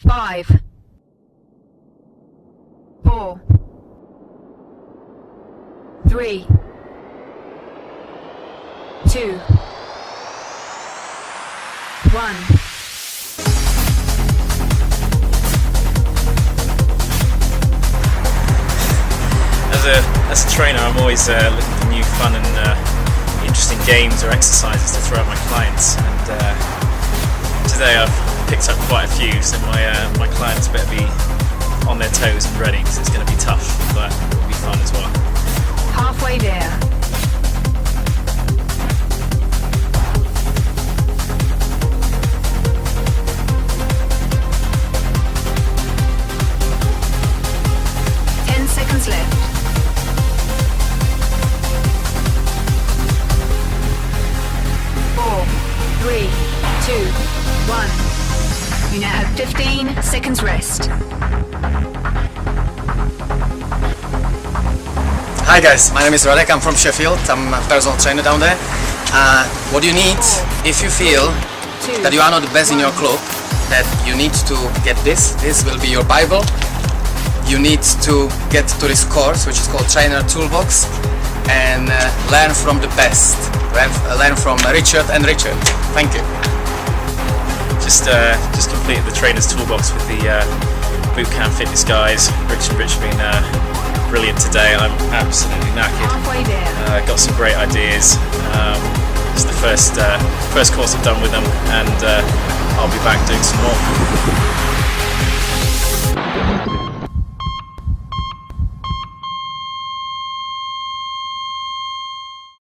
5, 4, 3, 2, 1. As a trainer, I'm always looking for new fun and interesting games or exercises to throw at my clients. And today I've picked up quite a few, so my clients better be on their toes and ready, because it's going to be tough, but it'll be fun as well. Halfway there. Seconds left. 4, 3, 2, 1. You now have 15 seconds rest. Hi guys, my name is Radek, I'm from Sheffield, I'm a personal trainer down there. What you need, if you feel that you are not the best in your club, that you need to get this will be your Bible. You need to get to this course, which is called Trainer Toolbox, and learn from the best. Learn from Richard and Richard. Thank you. Just completed the Trainer's Toolbox with the boot camp fitness guys. Rich and Rich have been brilliant today. I'm absolutely knackered. Halfway there. Got some great ideas. It's the first course I've done with them, and I'll be back doing some more.